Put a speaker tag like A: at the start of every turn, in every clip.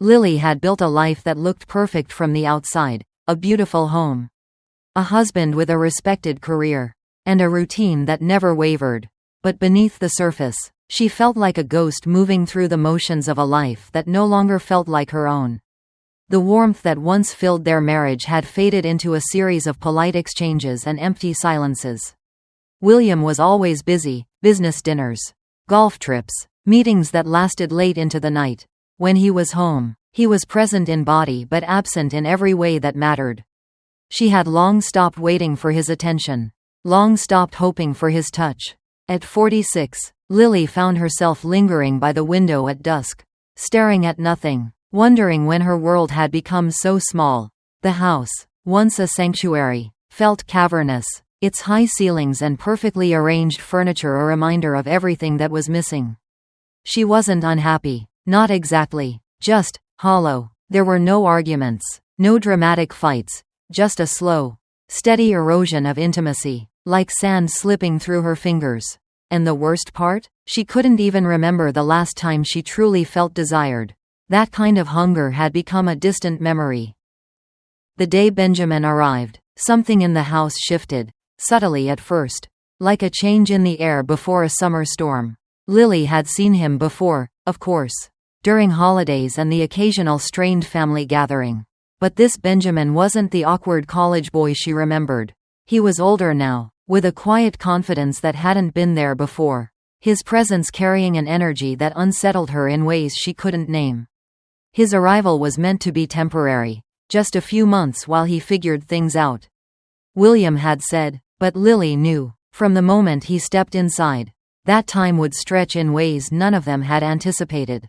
A: Lily had built a life that looked perfect from the outside, a beautiful home, a husband with a respected career, and a routine that never wavered. But beneath the surface, she felt like a ghost moving through the motions of a life that no longer felt like her own. The warmth that once filled their marriage had faded into a series of polite exchanges and empty silences. William was always busy: business dinners, golf trips, meetings that lasted late into the night. When he was home, he was present in body but absent in every way that mattered. She had long stopped waiting for his attention, long stopped hoping for his touch. At 46, Lily found herself lingering by the window at dusk, staring at nothing, wondering when her world had become so small. The house, once a sanctuary, felt cavernous, its high ceilings and perfectly arranged furniture a reminder of everything that was missing. She wasn't unhappy, not exactly, just hollow. There were no arguments, no dramatic fights, just a slow, steady erosion of intimacy, like sand slipping through her fingers. And the worst part? She couldn't even remember the last time she truly felt desired. That kind of hunger had become a distant memory. The day Benjamin arrived, something in the house shifted, subtly at first, like a change in the air before a summer storm. Lily had seen him before, of course, during holidays and the occasional strained family gathering. But this Benjamin wasn't the awkward college boy she remembered. He was older now, with a quiet confidence that hadn't been there before, his presence carrying an energy that unsettled her in ways she couldn't name. His arrival was meant to be temporary, just a few months while he figured things out. William had said, but Lily knew, from the moment he stepped inside, that time would stretch in ways none of them had anticipated.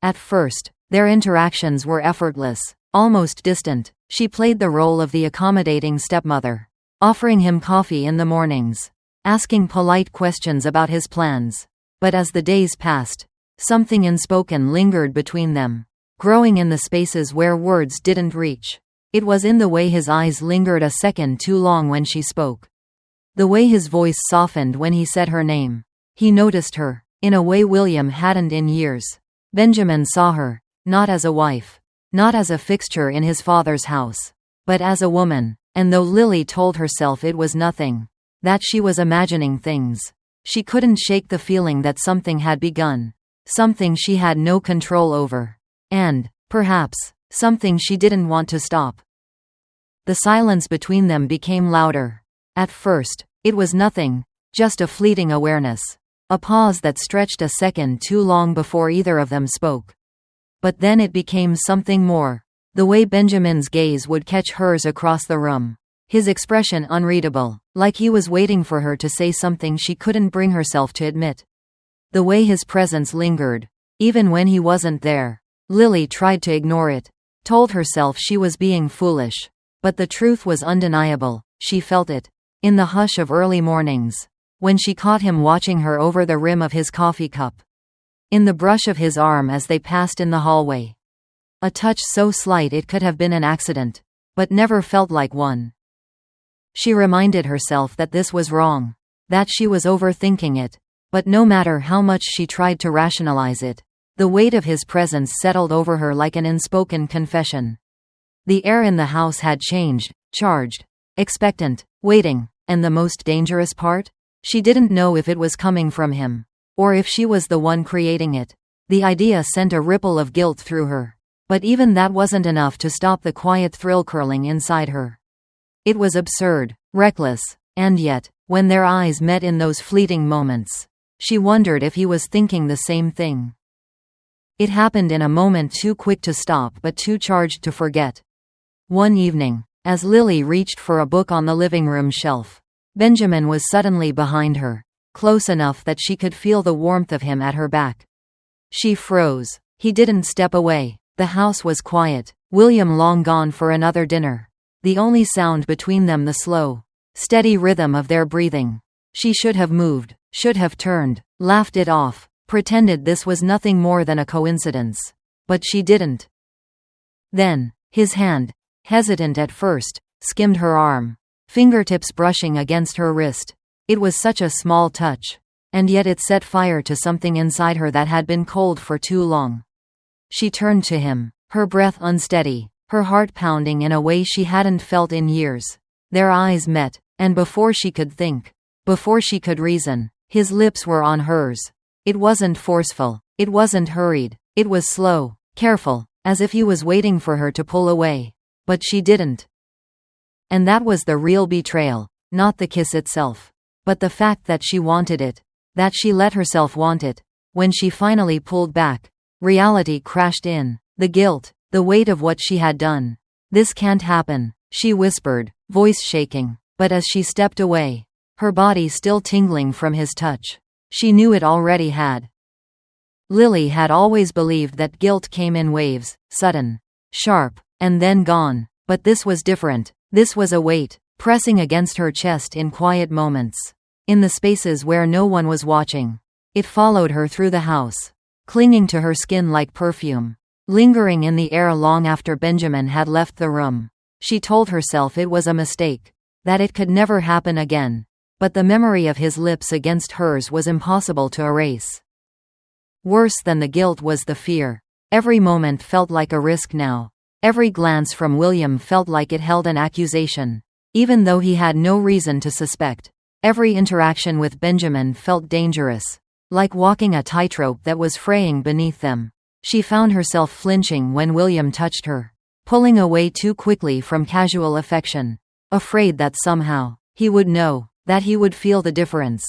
A: At first, their interactions were effortless, almost distant. She played the role of the accommodating stepmother, offering him coffee in the mornings, asking polite questions about his plans. But as the days passed, something unspoken lingered between them, growing in the spaces where words didn't reach. It was in the way his eyes lingered a second too long when she spoke, the way his voice softened when he said her name. He noticed her, in a way William hadn't in years. Benjamin saw her, not as a wife, not as a fixture in his father's house, but as a woman. And though Lily told herself it was nothing, that she was imagining things, she couldn't shake the feeling that something had begun. Something she had no control over. And, perhaps, something she didn't want to stop. The silence between them became louder. At first, it was nothing, just a fleeting awareness. A pause that stretched a second too long before either of them spoke. But then it became something more. The way Benjamin's gaze would catch hers across the room. His expression unreadable, like he was waiting for her to say something she couldn't bring herself to admit. The way his presence lingered, even when he wasn't there. Lily tried to ignore it, told herself she was being foolish. But the truth was undeniable. She felt it. In the hush of early mornings, when she caught him watching her over the rim of his coffee cup. In the brush of his arm as they passed in the hallway. A touch so slight it could have been an accident, but never felt like one. She reminded herself that this was wrong, that she was overthinking it. But no matter how much she tried to rationalize it, the weight of his presence settled over her like an unspoken confession. The air in the house had changed, charged, expectant, waiting, and the most dangerous part? She didn't know if it was coming from him, or if she was the one creating it. The idea sent a ripple of guilt through her. But even that wasn't enough to stop the quiet thrill curling inside her. It was absurd, reckless, and yet, when their eyes met in those fleeting moments, she wondered if he was thinking the same thing. It happened in a moment too quick to stop but too charged to forget. One evening, as Lily reached for a book on the living room shelf, Benjamin was suddenly behind her, close enough that she could feel the warmth of him at her back. She froze. He didn't step away. The house was quiet, William long gone for another dinner. The only sound between them the slow, steady rhythm of their breathing. She should have moved, should have turned, laughed it off, pretended this was nothing more than a coincidence. But she didn't. Then, his hand, hesitant at first, skimmed her arm, fingertips brushing against her wrist. It was such a small touch, and yet it set fire to something inside her that had been cold for too long. She turned to him, her breath unsteady, her heart pounding in a way she hadn't felt in years. Their eyes met, and before she could think, before she could reason, his lips were on hers. It wasn't forceful, it wasn't hurried, it was slow, careful, as if he was waiting for her to pull away. But she didn't. And that was the real betrayal, not the kiss itself, but the fact that she wanted it, that she let herself want it. When she finally pulled back, reality crashed in, the guilt, the weight of what she had done. "This can't happen," she whispered, voice shaking. But as she stepped away, her body still tingling from his touch, she knew it already had. Lily had always believed that guilt came in waves, sudden, sharp, and then gone. But this was different. This was a weight, pressing against her chest in quiet moments, in the spaces where no one was watching. It followed her through the house, clinging to her skin like perfume, lingering in the air long after Benjamin had left the room. She told herself it was a mistake, that it could never happen again. But the memory of his lips against hers was impossible to erase. Worse than the guilt was the fear. Every moment felt like a risk now. Every glance from William felt like it held an accusation, even though he had no reason to suspect. Every interaction with Benjamin felt dangerous, like walking a tightrope that was fraying beneath them. She found herself flinching when William touched her, pulling away too quickly from casual affection, afraid that somehow, he would know, that he would feel the difference.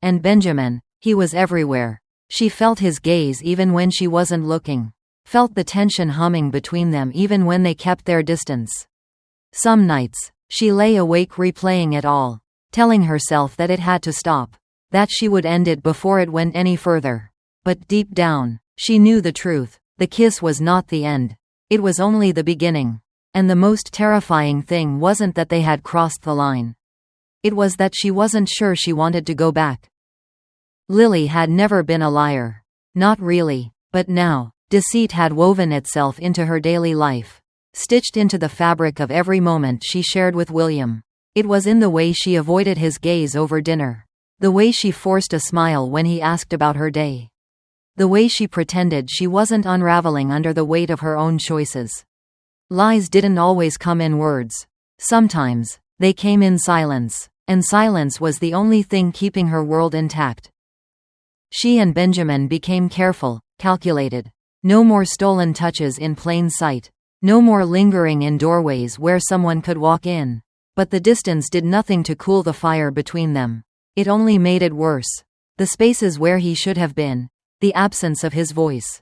A: And Benjamin, he was everywhere. She felt his gaze even when she wasn't looking, felt the tension humming between them even when they kept their distance. Some nights, she lay awake replaying it all, telling herself that it had to stop, that she would end it before it went any further. But deep down, she knew the truth. The kiss was not the end. It was only the beginning. And the most terrifying thing wasn't that they had crossed the line. It was that she wasn't sure she wanted to go back. Lily had never been a liar. Not really. But now, deceit had woven itself into her daily life, stitched into the fabric of every moment she shared with William. It was in the way she avoided his gaze over dinner, the way she forced a smile when he asked about her day, the way she pretended she wasn't unraveling under the weight of her own choices. Lies didn't always come in words. Sometimes, they came in silence, and silence was the only thing keeping her world intact. She and Benjamin became careful, calculated. No more stolen touches in plain sight. No more lingering in doorways where someone could walk in. But the distance did nothing to cool the fire between them. It only made it worse. The spaces where he should have been, the absence of his voice,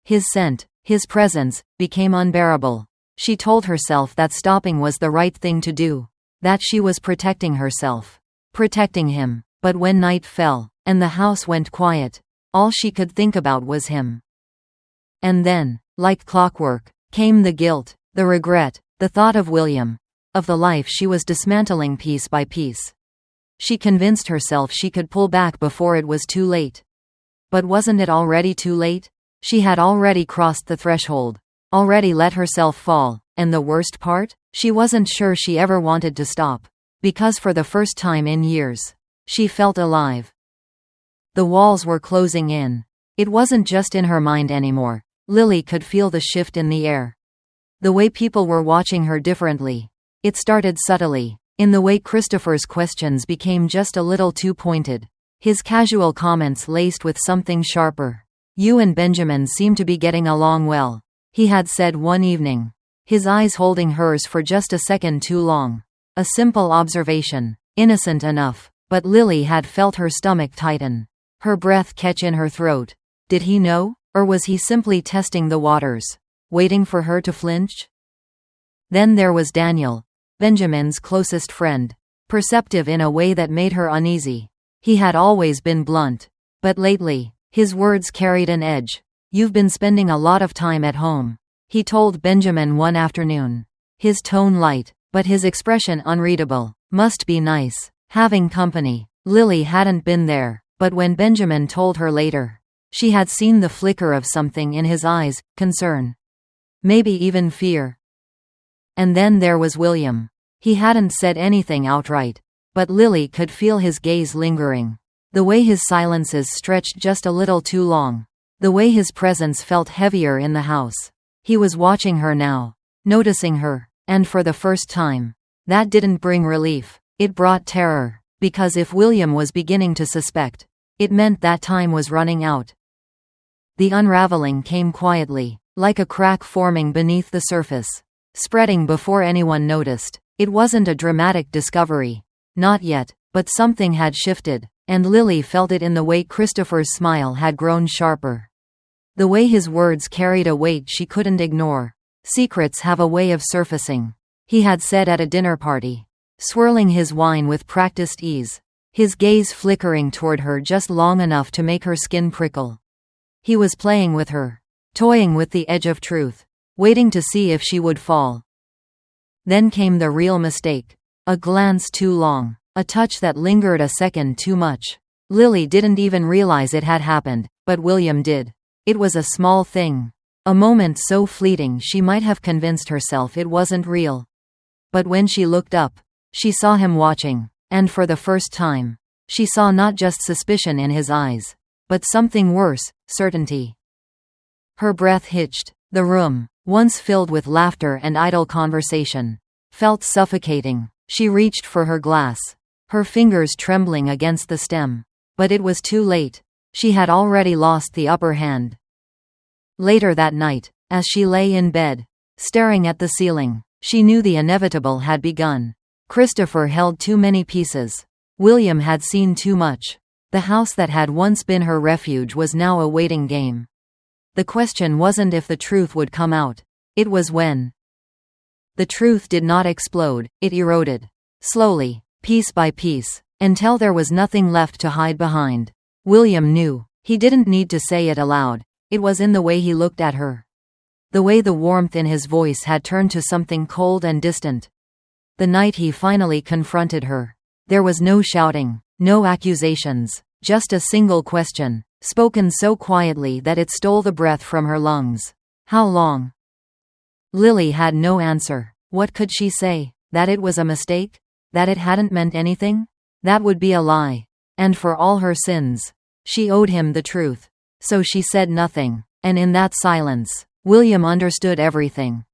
A: his scent, his presence, became unbearable. She told herself that stopping was the right thing to do, that she was protecting herself, protecting him. But when night fell, and the house went quiet, all she could think about was him. And then, like clockwork, came the guilt, the regret, the thought of William, of the life she was dismantling piece by piece. She convinced herself she could pull back before it was too late. But wasn't it already too late? She had already crossed the threshold, already let herself fall, and the worst part? She wasn't sure she ever wanted to stop. Because for the first time in years, she felt alive. The walls were closing in. It wasn't just in her mind anymore. Lily could feel the shift in the air. The way people were watching her differently. It started subtly, in the way Christopher's questions became just a little too pointed, his casual comments laced with something sharper. "You and Benjamin seem to be getting along well," he had said one evening, his eyes holding hers for just a second too long. A simple observation, innocent enough, but Lily had felt her stomach tighten, her breath catch in her throat. Did he know? Or was he simply testing the waters, waiting for her to flinch? Then there was Daniel, Benjamin's closest friend, perceptive in a way that made her uneasy. He had always been blunt, but lately, his words carried an edge. "You've been spending a lot of time at home," he told Benjamin one afternoon, his tone light, but his expression unreadable. "Must be nice, having company." Lily hadn't been there, but when Benjamin told her later, she had seen the flicker of something in his eyes, concern. Maybe even fear. And then there was William. He hadn't said anything outright, but Lily could feel his gaze lingering. The way his silences stretched just a little too long. The way his presence felt heavier in the house. He was watching her now, noticing her, and for the first time. That didn't bring relief, it brought terror, because if William was beginning to suspect, it meant that time was running out. The unraveling came quietly, like a crack forming beneath the surface, spreading before anyone noticed. It wasn't a dramatic discovery. Not yet, but something had shifted, and Lily felt it in the way Christopher's smile had grown sharper. The way his words carried a weight she couldn't ignore. Secrets have a way of surfacing, he had said at a dinner party, swirling his wine with practiced ease, his gaze flickering toward her just long enough to make her skin prickle. He was playing with her, toying with the edge of truth, waiting to see if she would fall. Then came the real mistake. A glance too long, a touch that lingered a second too much. Lily didn't even realize it had happened, but William did. It was a small thing. A moment so fleeting she might have convinced herself it wasn't real. But when she looked up, she saw him watching, and for the first time, she saw not just suspicion in his eyes, but something worse, certainty. Her breath hitched. The room, once filled with laughter and idle conversation, felt suffocating. She reached for her glass, her fingers trembling against the stem. But it was too late. She had already lost the upper hand. Later that night, as she lay in bed, staring at the ceiling, she knew the inevitable had begun. Christopher held too many pieces. William had seen too much. The house that had once been her refuge was now a waiting game. The question wasn't if the truth would come out. It was when. The truth did not explode, it eroded. Slowly, piece by piece, until there was nothing left to hide behind. William knew. He didn't need to say it aloud. It was in the way he looked at her. The way the warmth in his voice had turned to something cold and distant. The night he finally confronted her. There was no shouting, no accusations, just a single question, spoken so quietly that it stole the breath from her lungs. How long? Lily had no answer. What could she say? That it was a mistake? That it hadn't meant anything? That would be a lie. And for all her sins, she owed him the truth. So she said nothing, and in that silence, William understood everything.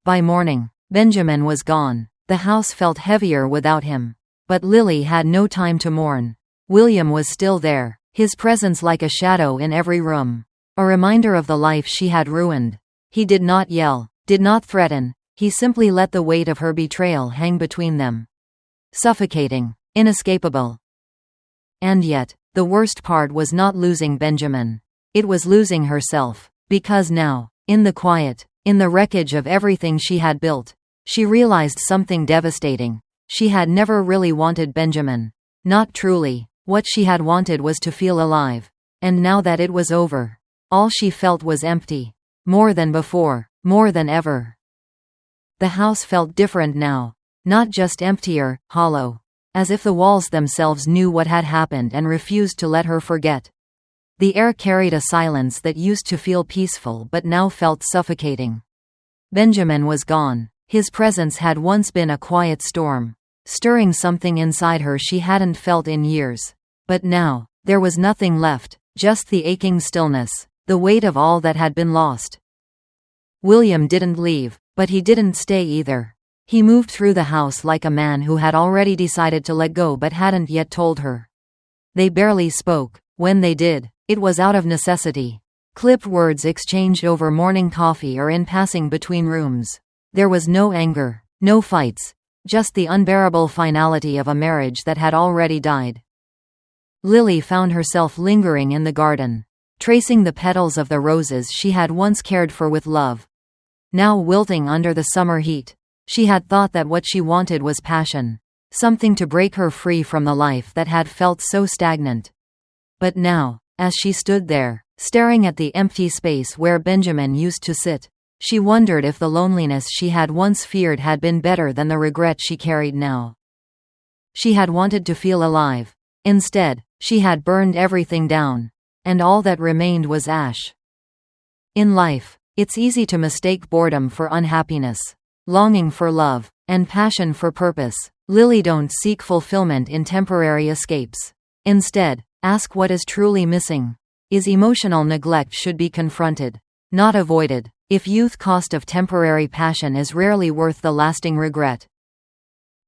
A: By morning, Benjamin was gone. The house felt heavier without him. But Lily had no time to mourn. William was still there, his presence like a shadow in every room. A reminder of the life she had ruined. He did not yell, did not threaten, he simply let the weight of her betrayal hang between them. Suffocating, inescapable. And yet, the worst part was not losing Benjamin. It was losing herself. Because now, in the quiet, in the wreckage of everything she had built, she realized something devastating. She had never really wanted Benjamin. Not truly. What she had wanted was to feel alive. And now that it was over, all she felt was empty. More than before, more than ever. The house felt different now. Not just emptier, hollow. As if the walls themselves knew what had happened and refused to let her forget. The air carried a silence that used to feel peaceful but now felt suffocating. Benjamin was gone. His presence had once been a quiet storm, stirring something inside her she hadn't felt in years. But now, there was nothing left, just the aching stillness, the weight of all that had been lost. William didn't leave, but he didn't stay either. He moved through the house like a man who had already decided to let go but hadn't yet told her. They barely spoke. When they did, it was out of necessity. Clipped words exchanged over morning coffee or in passing between rooms. There was no anger, no fights, just the unbearable finality of a marriage that had already died. Lily found herself lingering in the garden, tracing the petals of the roses she had once cared for with love. Now wilting under the summer heat. She had thought that what she wanted was passion, something to break her free from the life that had felt so stagnant. But now, as she stood there, staring at the empty space where Benjamin used to sit, she wondered if the loneliness she had once feared had been better than the regret she carried now. She had wanted to feel alive. Instead, she had burned everything down, and all that remained was ash. In life, it's easy to mistake boredom for unhappiness, longing for love, and passion for purpose. Lily, don't seek fulfillment in temporary escapes. Instead, ask what is truly missing. is emotional neglect should be confronted, not avoided. If youth cost of temporary passion is rarely worth the lasting regret,